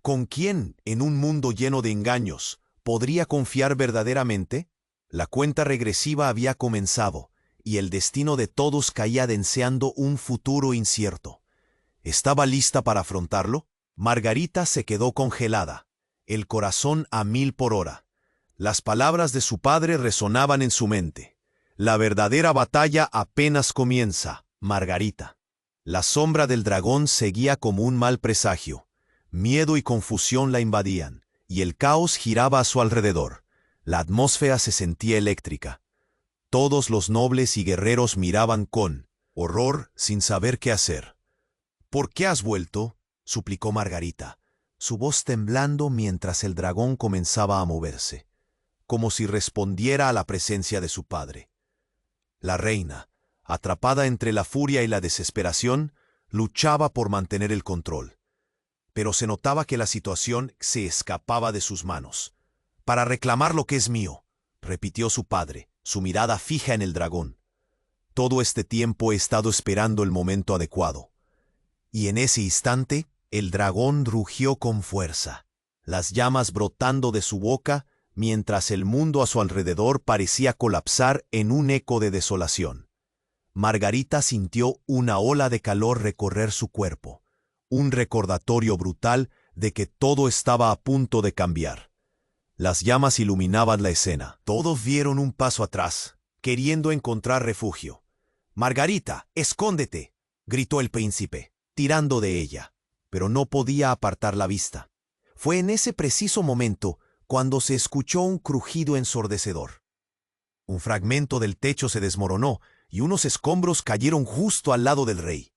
¿Con quién, en un mundo lleno de engaños, podría confiar verdaderamente? La cuenta regresiva había comenzado, y el destino de todos caía deseando un futuro incierto. ¿Estaba lista para afrontarlo? Margarita se quedó congelada, el corazón a 1000 por hora. Las palabras de su padre resonaban en su mente. La verdadera batalla apenas comienza, Margarita. La sombra del dragón seguía como un mal presagio. Miedo y confusión la invadían, y el caos giraba a su alrededor. La atmósfera se sentía eléctrica. Todos los nobles y guerreros miraban con horror sin saber qué hacer. «¿Por qué has vuelto?», suplicó Margarita, su voz temblando mientras el dragón comenzaba a moverse, como si respondiera a la presencia de su padre. La reina, atrapada entre la furia y la desesperación, luchaba por mantener el control. Pero se notaba que la situación se escapaba de sus manos. «Para reclamar lo que es mío», repitió su padre, su mirada fija en el dragón. «Todo este tiempo he estado esperando el momento adecuado». Y en ese instante, el dragón rugió con fuerza, las llamas brotando de su boca, mientras el mundo a su alrededor parecía colapsar en un eco de desolación. Margarita sintió una ola de calor recorrer su cuerpo, un recordatorio brutal de que todo estaba a punto de cambiar. Las llamas iluminaban la escena. Todos dieron un paso atrás, queriendo encontrar refugio. «Margarita, escóndete», gritó el príncipe, tirando de ella, pero no podía apartar la vista. Fue en ese preciso momento cuando se escuchó un crujido ensordecedor. Un fragmento del techo se desmoronó y unos escombros cayeron justo al lado del rey.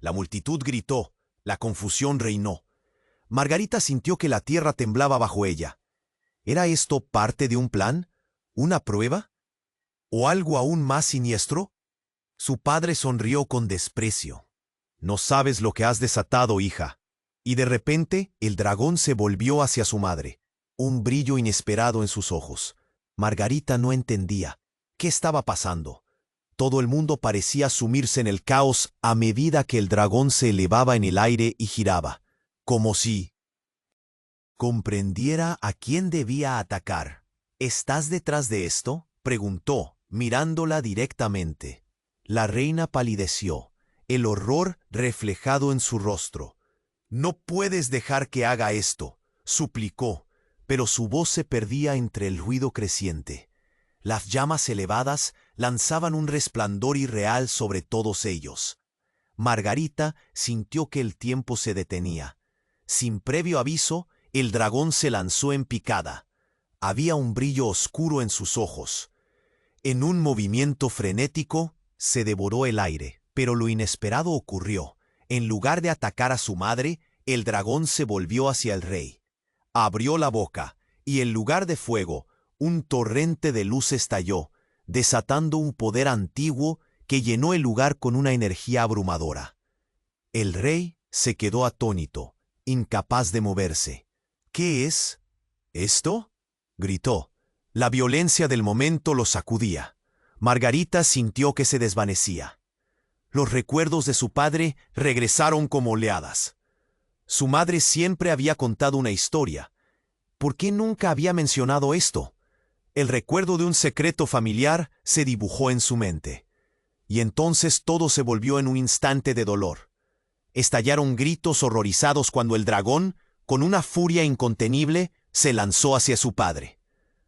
La multitud gritó. La confusión reinó. Margarita sintió que la tierra temblaba bajo ella. ¿Era esto parte de un plan? ¿Una prueba? ¿O algo aún más siniestro? Su padre sonrió con desprecio. «No sabes lo que has desatado, hija». Y de repente el dragón se volvió hacia su madre. un brillo inesperado en sus ojos. Margarita no entendía qué estaba pasando. Todo el mundo parecía sumirse en el caos a medida que el dragón se elevaba en el aire y giraba, como si comprendiera a quién debía atacar. ¿Estás detrás de esto?, preguntó, mirándola directamente. La reina palideció, el horror reflejado en su rostro. «No puedes dejar que haga esto», suplicó, pero su voz se perdía entre el ruido creciente. Las llamas elevadas lanzaban un resplandor irreal sobre todos ellos. Margarita sintió que el tiempo se detenía. Sin previo aviso, el dragón se lanzó en picada. Había un brillo oscuro en sus ojos. En un movimiento frenético, se devoró el aire, pero lo inesperado ocurrió. En lugar de atacar a su madre, el dragón se volvió hacia el rey. Abrió la boca, y en lugar de fuego, un torrente de luz estalló, desatando un poder antiguo que llenó el lugar con una energía abrumadora. El rey se quedó atónito, incapaz de moverse. «¿Qué es esto?», gritó. La violencia del momento lo sacudía. Margarita sintió que se desvanecía. Los recuerdos de su padre regresaron como oleadas. Su madre siempre había contado una historia. ¿Por qué nunca había mencionado esto? El recuerdo de un secreto familiar se dibujó en su mente. Y entonces todo se volvió en un instante de dolor. Estallaron gritos horrorizados cuando el dragón, con una furia incontenible, se lanzó hacia su padre.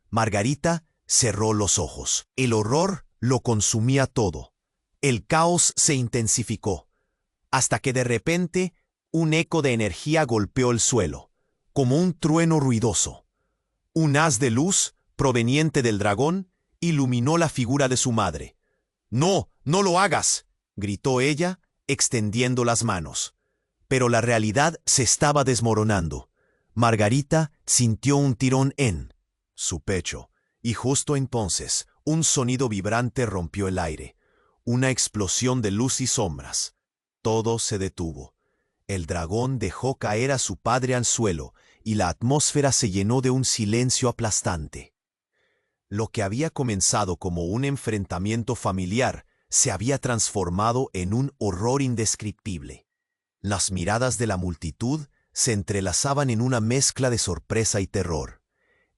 Margarita cerró los ojos. El horror lo consumía todo. El caos se intensificó, hasta que de repente un eco de energía golpeó el suelo, como un trueno ruidoso. Un haz de luz, proveniente del dragón, iluminó la figura de su madre. «¡No, no lo hagas!», gritó ella, extendiendo las manos. Pero la realidad se estaba desmoronando. Margarita sintió un tirón en su pecho, y justo entonces un sonido vibrante rompió el aire. Una explosión de luz y sombras. Todo se detuvo. El dragón dejó caer a su padre al suelo, y la atmósfera se llenó de un silencio aplastante. Lo que había comenzado como un enfrentamiento familiar se había transformado en un horror indescriptible. Las miradas de la multitud se entrelazaban en una mezcla de sorpresa y terror.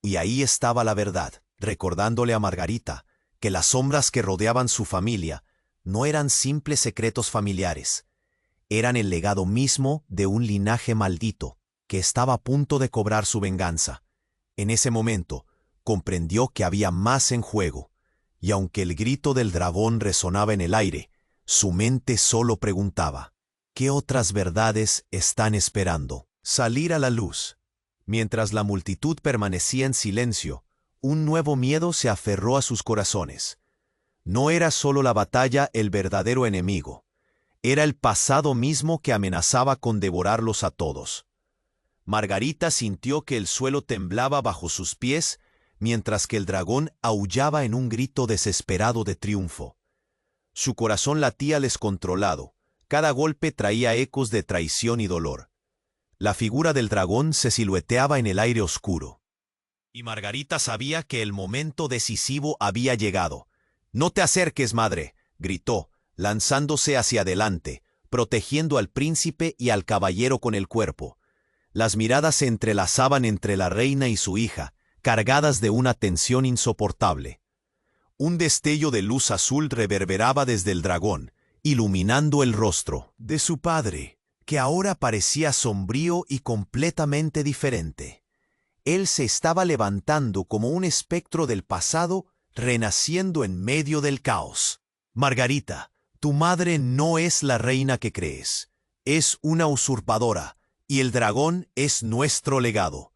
Y ahí estaba la verdad, recordándole a Margarita que las sombras que rodeaban su familia no eran simples secretos familiares. Eran el legado mismo de un linaje maldito que estaba a punto de cobrar su venganza. En ese momento, comprendió que había más en juego, y aunque el grito del dragón resonaba en el aire, su mente solo preguntaba, ¿qué otras verdades están esperando salir a la luz? Mientras la multitud permanecía en silencio, un nuevo miedo se aferró a sus corazones. No era solo la batalla el verdadero enemigo, era el pasado mismo que amenazaba con devorarlos a todos. Margarita sintió que el suelo temblaba bajo sus pies, mientras que el dragón aullaba en un grito desesperado de triunfo. Su corazón latía descontrolado, cada golpe traía ecos de traición y dolor. La figura del dragón se silueteaba en el aire oscuro. Y Margarita sabía que el momento decisivo había llegado. «No te acerques, madre», gritó, lanzándose hacia adelante, protegiendo al príncipe y al caballero con el cuerpo. Las miradas se entrelazaban entre la reina y su hija, cargadas de una tensión insoportable. Un destello de luz azul reverberaba desde el dragón, iluminando el rostro de su padre, que ahora parecía sombrío y completamente diferente. Él se estaba levantando como un espectro del pasado, renaciendo en medio del caos. «Margarita, tu madre no es la reina que crees. Es una usurpadora, y el dragón es nuestro legado.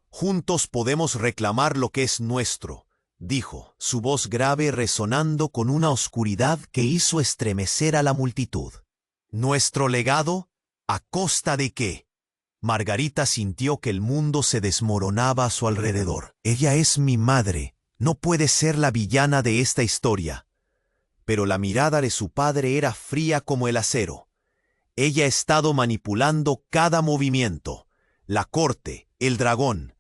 Juntos podemos reclamar lo que es nuestro», dijo, su voz grave resonando con una oscuridad que hizo estremecer a la multitud. «¿Nuestro legado? ¿A costa de qué?». Margarita sintió que el mundo se desmoronaba a su alrededor. «Ella es mi madre, no puede ser la villana de esta historia». Pero la mirada de su padre era fría como el acero. Ella ha estado manipulando cada movimiento. La corte, el dragón.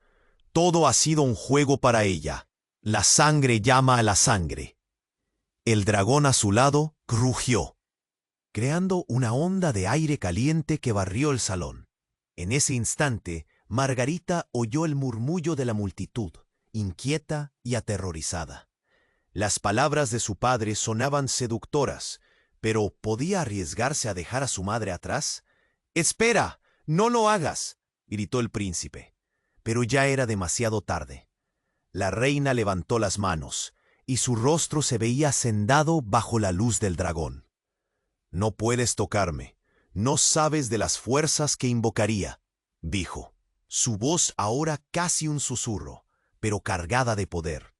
Todo ha sido un juego para ella. La sangre llama a la sangre. El dragón a su lado rugió, creando una onda de aire caliente que barrió el salón. En ese instante, Margarita oyó el murmullo de la multitud, inquieta y aterrorizada. Las palabras de su padre sonaban seductoras, pero ¿podía arriesgarse a dejar a su madre atrás? «¡Espera! ¡No lo hagas!», gritó el príncipe. Pero ya era demasiado tarde. La reina levantó las manos, y su rostro se veía hacendado bajo la luz del dragón. «No puedes tocarme. No sabes de las fuerzas que invocaría», dijo. Su voz ahora casi un susurro, pero cargada de poder.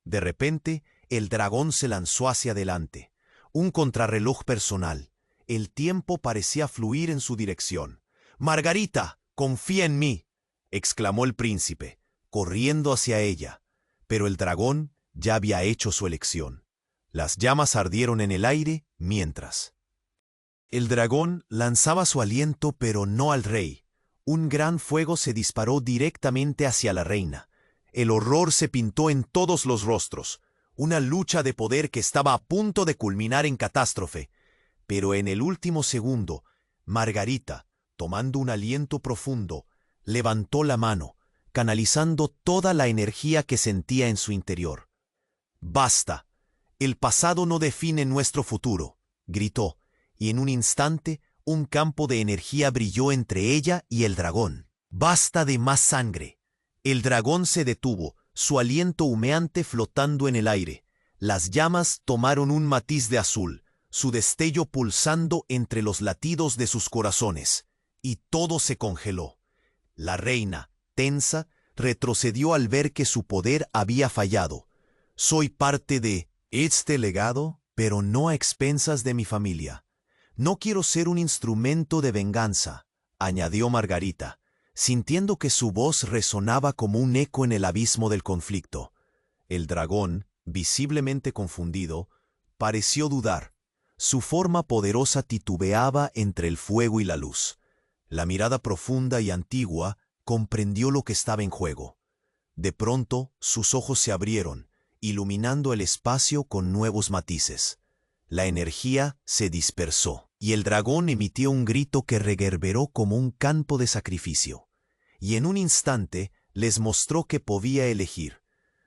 De repente, el dragón se lanzó hacia adelante. Un contrarreloj personal. El tiempo parecía fluir en su dirección. «Margarita, confía en mí», exclamó el príncipe, corriendo hacia ella. Pero el dragón ya había hecho su elección. Las llamas ardieron en el aire mientras. El dragón lanzaba su aliento, pero no al rey. Un gran fuego se disparó directamente hacia la reina. El horror se pintó en todos los rostros. Una lucha de poder que estaba a punto de culminar en catástrofe. Pero en el último segundo, Margarita, tomando un aliento profundo, levantó la mano, canalizando toda la energía que sentía en su interior. «Basta. El pasado no define nuestro futuro», gritó, y en un instante un campo de energía brilló entre ella y el dragón. «Basta de más sangre». El dragón se detuvo, su aliento humeante flotando en el aire. Las llamas tomaron un matiz de azul, su destello pulsando entre los latidos de sus corazones, y todo se congeló. La reina, tensa, retrocedió al ver que su poder había fallado. «Soy parte de este legado, pero no a expensas de mi familia. No quiero ser un instrumento de venganza», añadió Margarita, sintiendo que su voz resonaba como un eco en el abismo del conflicto. El dragón, visiblemente confundido, pareció dudar. Su forma poderosa titubeaba entre el fuego y la luz. La mirada profunda y antigua comprendió lo que estaba en juego. De pronto, sus ojos se abrieron, iluminando el espacio con nuevos matices. La energía se dispersó, y el dragón emitió un grito que reverberó como un campo de sacrificio. Y en un instante les mostró que podía elegir.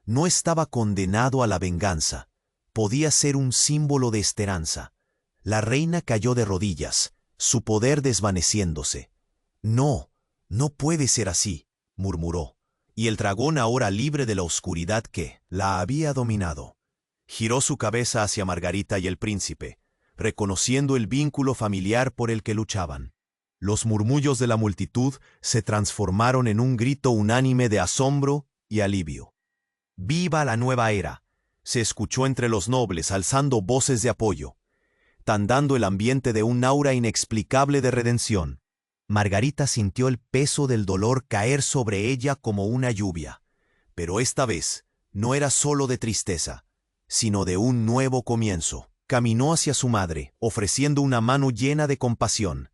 No estaba condenado a la venganza. Podía ser un símbolo de esperanza. La reina cayó de rodillas, su poder desvaneciéndose. «No, no puede ser así», murmuró. Y el dragón, ahora libre de la oscuridad que la había dominado, giró su cabeza hacia Margarita y el príncipe, reconociendo el vínculo familiar por el que luchaban. Los murmullos de la multitud se transformaron en un grito unánime de asombro y alivio. «¡Viva la nueva era!», se escuchó entre los nobles alzando voces de apoyo, dando el ambiente de un aura inexplicable de redención. Margarita sintió el peso del dolor caer sobre ella como una lluvia, pero esta vez no era solo de tristeza, sino de un nuevo comienzo. Caminó hacia su madre, ofreciendo una mano llena de compasión.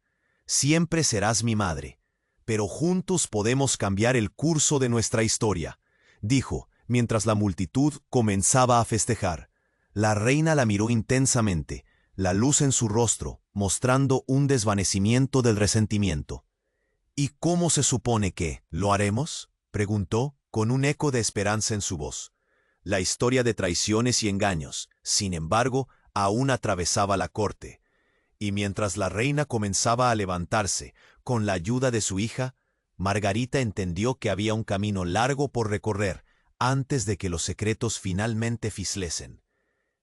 «Siempre serás mi madre, pero juntos podemos cambiar el curso de nuestra historia», dijo, mientras la multitud comenzaba a festejar. La reina la miró intensamente, la luz en su rostro, mostrando un desvanecimiento del resentimiento. «¿Y cómo se supone que lo haremos?», preguntó, con un eco de esperanza en su voz. La historia de traiciones y engaños, sin embargo, aún atravesaba la corte, y mientras la reina comenzaba a levantarse, con la ayuda de su hija, Margarita entendió que había un camino largo por recorrer antes de que los secretos finalmente fislesen.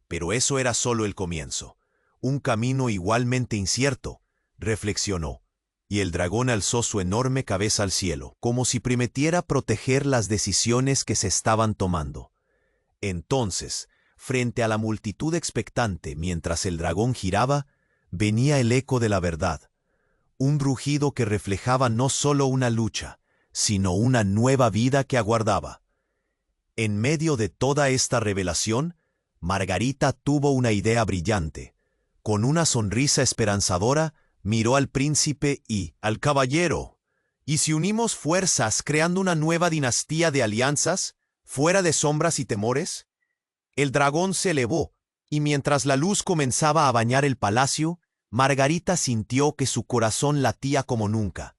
Pero eso era solo el comienzo. Un camino igualmente incierto, reflexionó, y el dragón alzó su enorme cabeza al cielo, como si prometiera proteger las decisiones que se estaban tomando. Entonces, frente a la multitud expectante mientras el dragón giraba, venía el eco de la verdad, un rugido que reflejaba no solo una lucha, sino una nueva vida que aguardaba. En medio de toda esta revelación, Margarita tuvo una idea brillante. Con una sonrisa esperanzadora, miró al príncipe y al caballero, ¿Y si unimos fuerzas creando una nueva dinastía de alianzas, fuera de sombras y temores? El dragón se elevó, y mientras la luz comenzaba a bañar el palacio, Margarita sintió que su corazón latía como nunca.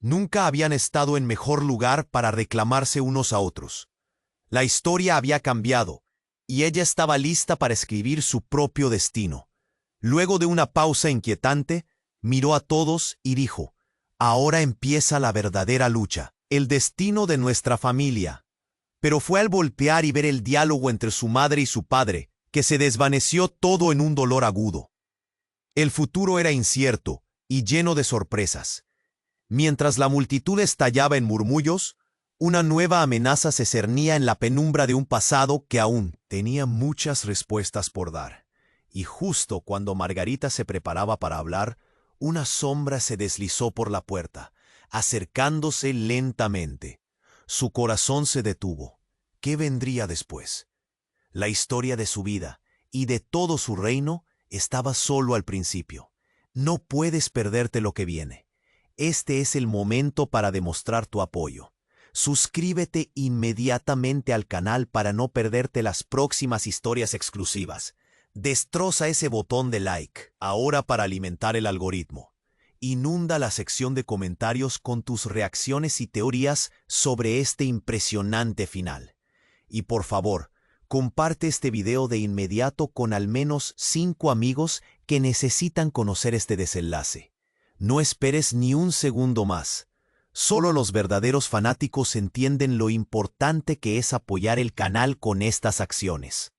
Nunca habían estado en mejor lugar para reclamarse unos a otros. La historia había cambiado, y ella estaba lista para escribir su propio destino. Luego de una pausa inquietante, miró a todos y dijo: «Ahora empieza la verdadera lucha, el destino de nuestra familia». Pero fue al voltear y ver el diálogo entre su madre y su padre, que se desvaneció todo en un dolor agudo. El futuro era incierto y lleno de sorpresas. Mientras la multitud estallaba en murmullos, una nueva amenaza se cernía en la penumbra de un pasado que aún tenía muchas respuestas por dar. Y justo cuando Margarita se preparaba para hablar, una sombra se deslizó por la puerta, acercándose lentamente. Su corazón se detuvo. ¿Qué vendría después? La historia de su vida y de todo su reino estaba solo al principio. No puedes perderte lo que viene. Este es el momento para demostrar tu apoyo. Suscríbete inmediatamente al canal para no perderte las próximas historias exclusivas. Destroza ese botón de like ahora para alimentar el algoritmo. Inunda la sección de comentarios con tus reacciones y teorías sobre este impresionante final. Y por favor, comparte este video de inmediato con al menos 5 amigos que necesitan conocer este desenlace. No esperes ni un segundo más. Solo los verdaderos fanáticos entienden lo importante que es apoyar el canal con estas acciones.